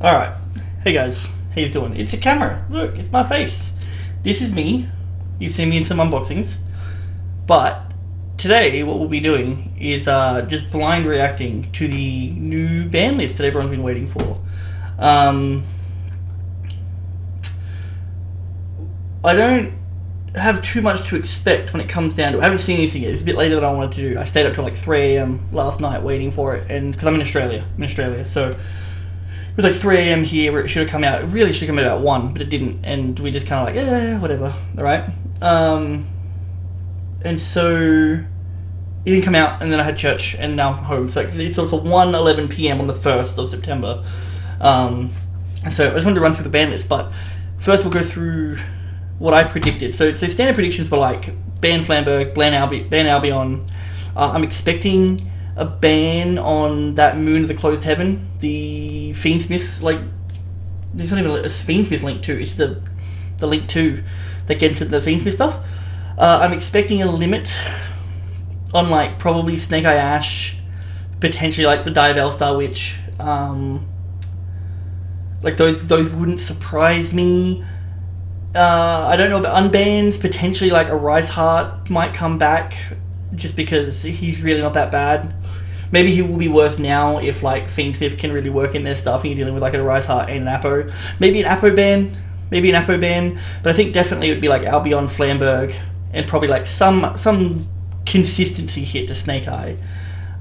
Alright. Hey guys, how you doing? It's a camera. Look, it's my face. This is me. You've seen me in some unboxings. But today, what we'll be doing is just blind reacting to the new ban list that everyone's been waiting for. I don't have too much to expect when it comes down to it. I haven't seen anything yet. It's a bit later than I wanted to do. I stayed up till like 3 a.m. last night waiting for it, and because I'm in Australia, so it was like 3 a.m. here where it should have come out. It really should have come out at 1, but it didn't, and we just kind of like, whatever, alright? And so it didn't come out, and then I had church, and now I'm home. So it's also 1:11 p.m. on the 1st of September. So I just wanted to run through the ban list, but first we'll go through what I predicted. So standard predictions were like ban Flamberg, ban Albion. I'm expecting a ban on that Moon of the Closed Heaven, the Fiendsmith, like, there's not even a Fiendsmith link to, it's the link to that gets into the Fiendsmith stuff. I'm expecting a limit on like probably Snake Eye Ash, potentially like the Diabell Star Witch. Like those wouldn't surprise me. I don't know about unbans. Potentially like a Rise Heart might come back, just because he's really not that bad. Maybe he will be worse now if like Fiendsmith can really work in their stuff and you're dealing with like a Rise Heart and an Apo. Maybe an Apo ban. But I think definitely it would be like Albion, Flamberg, and probably like some consistency hit to Snake Eye.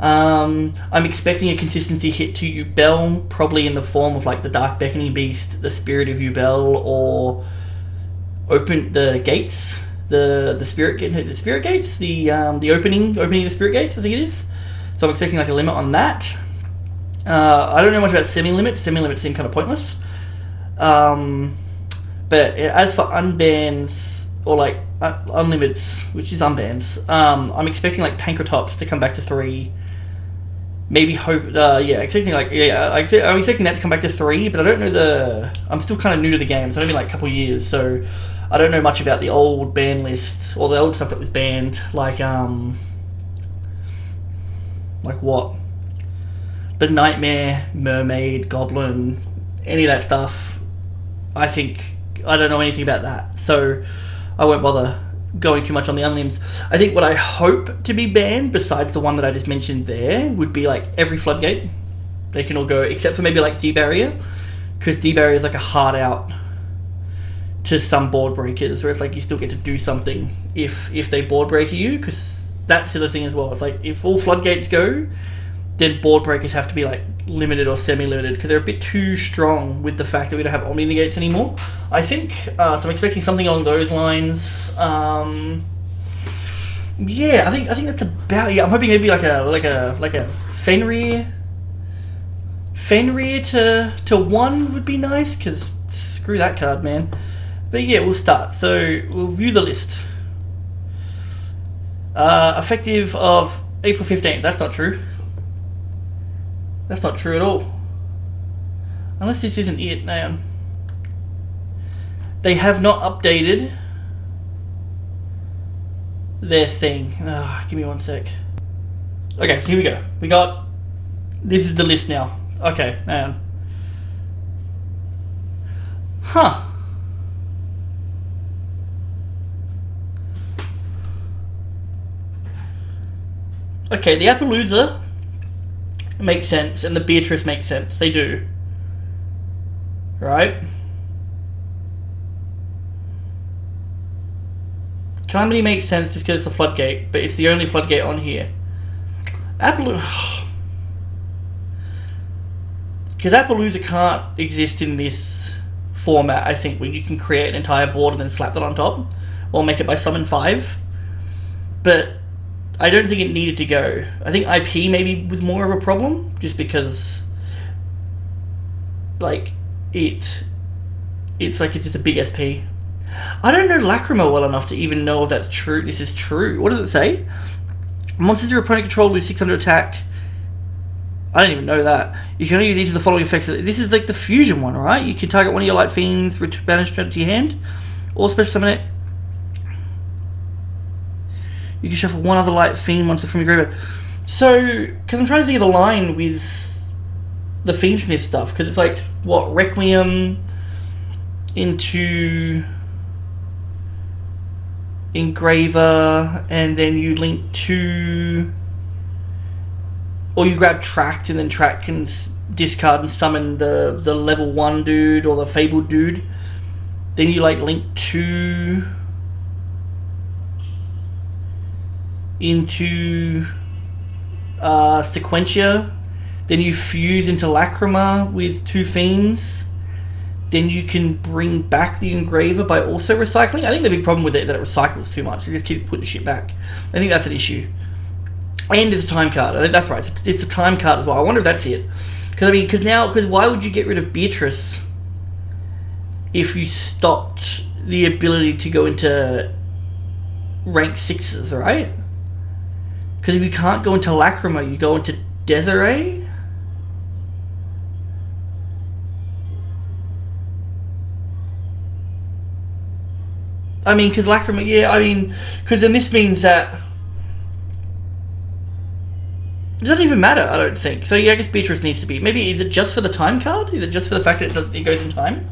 I'm expecting a consistency hit to Yubel, probably in the form of like the Dark Beckoning Beast, the Spirit of Yubel, or open the gates, the spirit gates, the opening of the spirit gates, I think it is. So I'm expecting like a limit on that. I don't know much about semi-limits. Semi-limits seem kind of pointless. But as for unbans or like unlimits, which is unbans, I'm expecting like Pankratops to come back to 3. Maybe hope, I'm expecting that to come back to 3, but I don't know I'm still kind of new to the game. It's only been like a couple of years, so I don't know much about the old ban list or the old stuff that was banned, like what? The Nightmare, Mermaid, Goblin, any of that stuff. I don't know anything about that, so I won't bother going too much on the unlimbs. I think what I hope to be banned, besides the one that I just mentioned there, would be like every floodgate. They can all go, except for maybe like D-Barrier, because D-Barrier is like a hard out to some board breakers, where it's like you still get to do something if they board break you, because that's the other thing as well. It's like if all floodgates go, then board breakers have to be like limited or semi-limited, because they're a bit too strong with the fact that we don't have Omni Negates anymore, I think. So I'm expecting something along those lines. I think that's about. Yeah, I'm hoping maybe like a Fenrir to 1 would be nice, because screw that card, man. But yeah, we'll start. So we'll view the list. Effective of April 15th. That's not true. That's not true at all. Unless this isn't it, man. They have not updated their thing. Give me 1 sec. Okay, so here we go. This is the list now. Okay, man. Huh. Okay, the Appaloosa makes sense, and the Beatrice makes sense. They do. Right? Calamity makes sense just because it's a floodgate, but it's the only floodgate on here. Appaloosa... Because Appaloosa can't exist in this format, I think, where you can create an entire board and then slap that on top, or make it by summon 5. But I don't think it needed to go. I think IP maybe was more of a problem, just because, like, it's like it's just a big SP. I don't know Lacrima well enough to even know if that's true. This is true. What does it say? Monsters your opponent control lose 600 attack. I don't even know that. You can only use each of the following effects. This is like the fusion one, right? You can target one of your Light Fiends, banish it to your hand, or special summon it. You can shuffle one other Light Fiend monster from your graveyard. So, because I'm trying to think of the line with... Because I'm trying to think of the line with the Fiendsmith stuff, because it's like, what, Requiem into Engraver, and then you link to, or you grab Tract, and then Tract can discard and summon the level 1 dude or the Fabled dude. Then you like link to into Sequentia. Then you fuse into Lacrima with 2 Fiends. Then you can bring back the Engraver by also recycling. I think the big problem with it is that it recycles too much. It just keeps putting shit back. I think that's an issue. And it's a time card. I think that's right. It's a time card as well. I wonder if that's it. Because why would you get rid of Beatrice if you stopped the ability to go into rank 6s, right? Because if you can't go into Lacrima, you go into Desiree? I mean, because Lacrima, yeah, I mean, because then this means that it doesn't even matter, I don't think. So yeah, I guess Beatrice needs to be. Maybe, is it just for the time card? Is it just for the fact that it goes in time?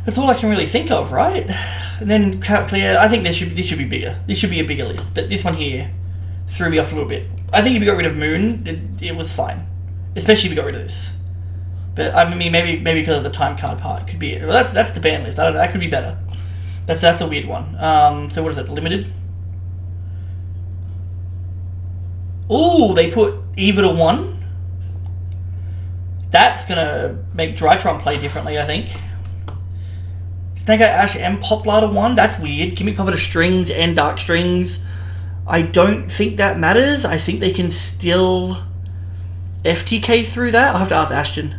That's all I can really think of, right? And then Clear, I think this should be bigger. This should be a bigger list, but this one here threw me off a little bit. I think if you got rid of Moon, it was fine. Especially if you got rid of this. But I mean, maybe because of the time card part could be it. Well, that's the ban list. I don't know, that could be better. That's a weird one. So what is it? Limited? Ooh, they put Eva to 1. That's gonna make Drytron play differently, I think. Snake Eye Ash and Poplar to 1. That's weird. Give me Poplar to Strings and Dark Strings. I don't think that matters. I think they can still FTK through that. I'll have to ask Ashton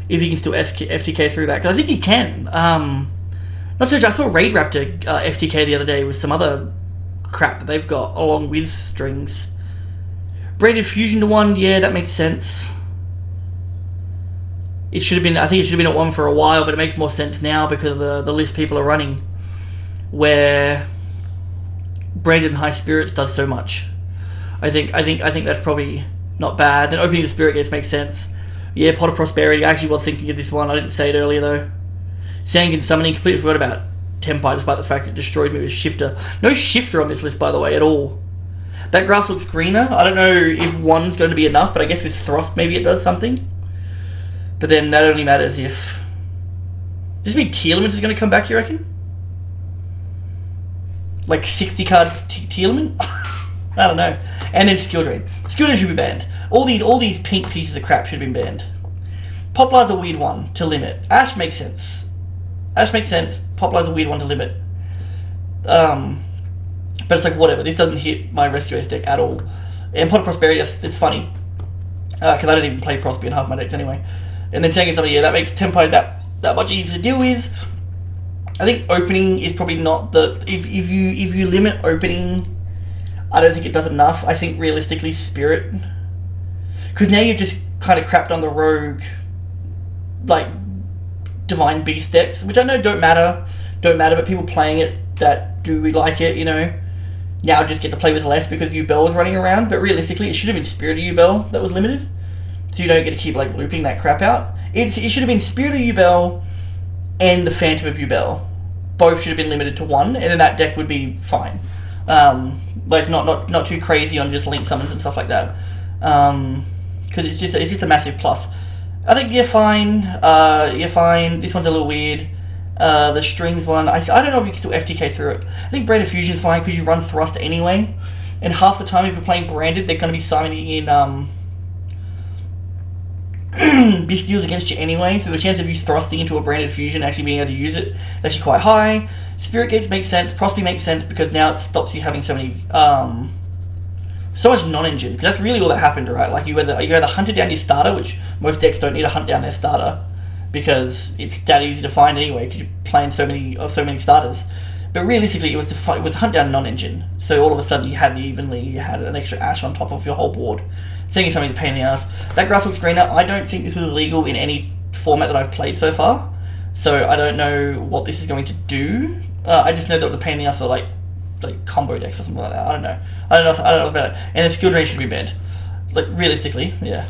if he can still FTK through that, because I think he can. Not to mention, I saw Raid Raptor FTK the other day with some other crap that they've got along with Strings. Braided Fusion to 1, yeah, that makes sense. I think it should have been at 1 for a while, but it makes more sense now because of the list people are running, where Braided and High Spirits does so much. I think that's probably not bad. Then opening the Spirit Gates makes sense. Yeah, Pot of Prosperity. I actually was thinking of this one. I didn't say it earlier though. Sangan Summoning, completely forgot about Tempire, despite the fact it destroyed me with Shifter. No Shifter on this list, by the way, at all. That grass looks greener. I don't know if 1's going to be enough, but I guess with Thrust maybe it does something. But then that only matters if... Does this mean Tearlament is going to come back, you reckon? Like 60 card Tearlament? I don't know. And then Skill Drain. Skill Drain should be banned. All these pink pieces of crap should have been banned. Poplar's a weird one to limit. Ash makes sense. Poplar's a weird one to limit. But it's like, whatever. This doesn't hit my Rescue Ace deck at all. And Pot of Prosperity, it's funny. Because I don't even play Prosperity in half my decks anyway. And then saying something, yeah, that makes Tempo that much easier to deal with. I think opening is probably not the... If you limit opening, I don't think it does enough. I think realistically, Spirit... Because now you've just kind of crapped on the Rogue, like, Divine Beast decks, which I know don't matter, but people playing it that do like it, you know, now just get to play with less because Yubel was running around. But realistically, it should have been Spirit of Yubel that was limited, so you don't get to keep like looping that crap out. It should have been Spirit of Yubel and the Phantom of Yubel. Both should have been limited to 1, and then that deck would be fine. Like not too crazy on just link summons and stuff like that. Because it's just a massive plus. I think you're fine. This one's a little weird. The Strings one, I don't know if you can still FTK through it. I think Branded Fusion's fine because you run Thrust anyway. And half the time if you're playing Branded, they're going to be summoning in Bestials against you anyway. So the chance of you thrusting into a Branded Fusion actually being able to use it is actually quite high. Spirit Gates makes sense. Prosperity makes sense because now it stops you having so many... so much non-engine, because that's really all that happened, right? Like you either hunted down your starter, which most decks don't need to hunt down their starter because it's that easy to find anyway because you're playing so many starters. But realistically, it was to hunt down non-engine. So all of a sudden you had an extra Ash on top of your whole board. Seeing something to pain in the ass. That grass looks greener. I don't think this was illegal in any format that I've played so far. So I don't know what this is going to do. I just know that the pain in the ass for like combo decks or something like that. I don't know about it. And the Skill Drain should be banned. Like realistically, yeah.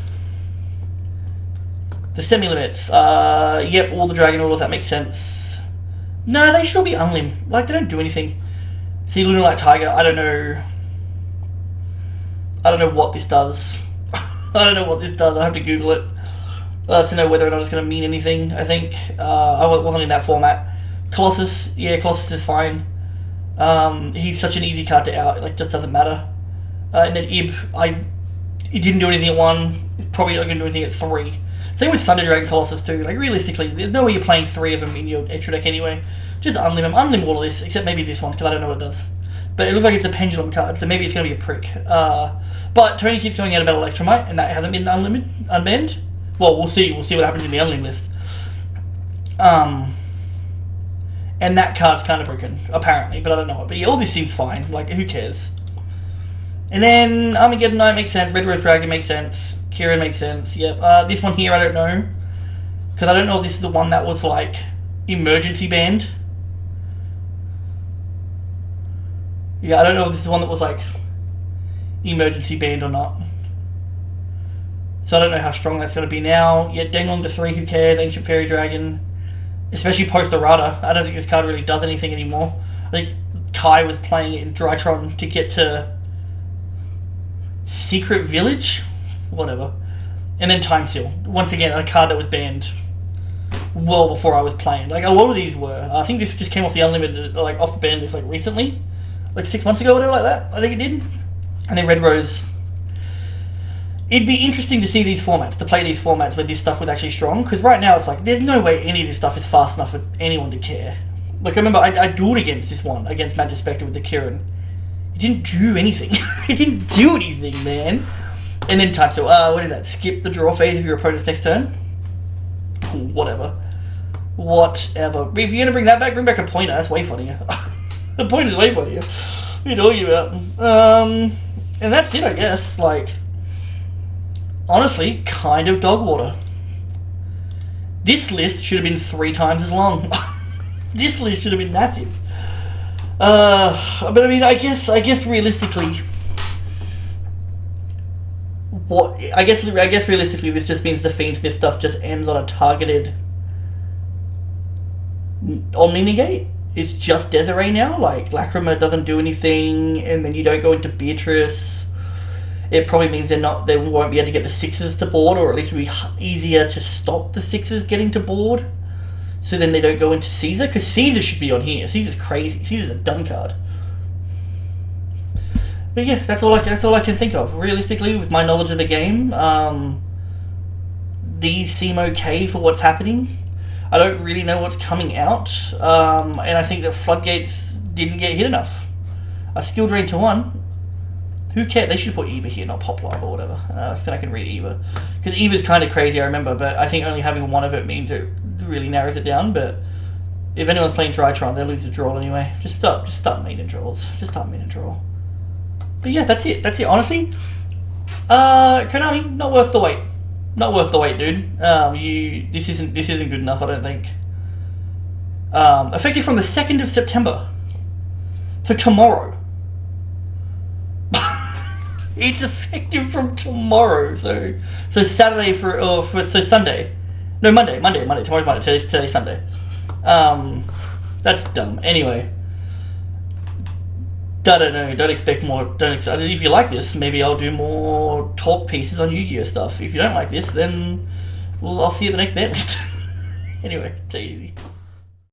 The semi-limits. Yep, all the dragon orders, that makes sense. No, they should all be unlim. Like, they don't do anything. See, Lunar Light Tiger, I don't know. I don't know what this does. I don't know what this does. I have to Google it to know whether or not it's going to mean anything, I think. I wasn't in that format. Colossus, yeah, Colossus is fine. He's such an easy card to out, like, just doesn't matter. And then Ib, it didn't do anything at 1. It's probably not going to do anything at 3. Same with Thunder Dragon Colossus too. Like, realistically, there's no way you're playing 3 of them in your extra deck anyway. Just unlim them. Unlim all of this, except maybe this one, because I don't know what it does. But it looks like it's a pendulum card, so maybe it's going to be a prick. But Tony keeps going out about Electromite, and that hasn't been unbanned. Well, we'll see. We'll see what happens in the unlim list. And that card's kind of broken, apparently, but I don't know. But yeah, all this seems fine. Like, who cares? And then Armageddon Knight makes sense. Red Rose Dragon makes sense. Kieran makes sense. Yep. This one here, I don't know. Because I don't know if this is the one that was, like, emergency banned. Yeah, I don't know if this is the one that was, like, emergency banned or not. So I don't know how strong that's going to be now. Yeah, Denglong to 3, who cares? Ancient Fairy Dragon. Especially post errata. I don't think this card really does anything anymore. I think Kai was playing it in Drytron to get to Secret Village? Whatever. And then Time Seal. Once again, a card that was banned well before I was playing. Like, a lot of these were. I think this just came off the Unlimited, like, off the ban list, like, recently. Like 6 months ago, whatever, like that. I think it did. And then Red Rose. It'd be interesting to see these formats, to play these formats where this stuff was actually strong, because right now it's like, there's no way any of this stuff is fast enough for anyone to care. Like, I remember I dueled against this one, against Magic Spectre with the Kieran. It didn't do anything. It didn't do anything, man. And then Time Seal, what is that? Skip the draw phase of your opponent's next turn? Cool, whatever. Whatever. If you're gonna bring that back, bring back a pointer, that's way funnier. The pointer's way funnier. What are you talking about? And that's it, I guess. Like, honestly, kind of dog water. This list should have been 3 times as long. This list should have been massive. But I mean, I guess realistically, I guess realistically, this just means the Fiendsmith stuff just ends on a targeted Omni Negate. It's just Desiree now. Like, Lacrima doesn't do anything, and then you don't go into Beatrice. It probably means they won't be able to get the 6s to board, or at least it'll be easier to stop the 6s getting to board. So then they don't go into Caesar, because Caesar should be on here. Caesar's crazy. Caesar's a dumb card. But yeah, that's all I can think of. Realistically, with my knowledge of the game, these seem okay for what's happening. I don't really know what's coming out, and I think that Floodgates didn't get hit enough. A Skill Drain to 1. Who cares? They should put Eva here, not Pop Live or whatever. Then I can read Eva. Because Eva's kind of crazy, I remember, but I think only having one of it means it really narrows it down. But if anyone's playing Drytron, they'll lose the draw anyway. Just start maining draws. Just start maining draw. But yeah, that's it. Honestly, Konami, not worth the wait. Not worth the wait, dude. This isn't good enough, I don't think. Effective from the 2nd of September. So tomorrow. It's effective from tomorrow. So Saturday so Sunday. No, Monday. Tomorrow's Monday. Today's Sunday. That's dumb. Anyway. I don't know. Don't expect more. If you like this, maybe I'll do more talk pieces on Yu-Gi-Oh stuff. If you don't like this, then I'll see you at the next banlist. Anyway, take it easy.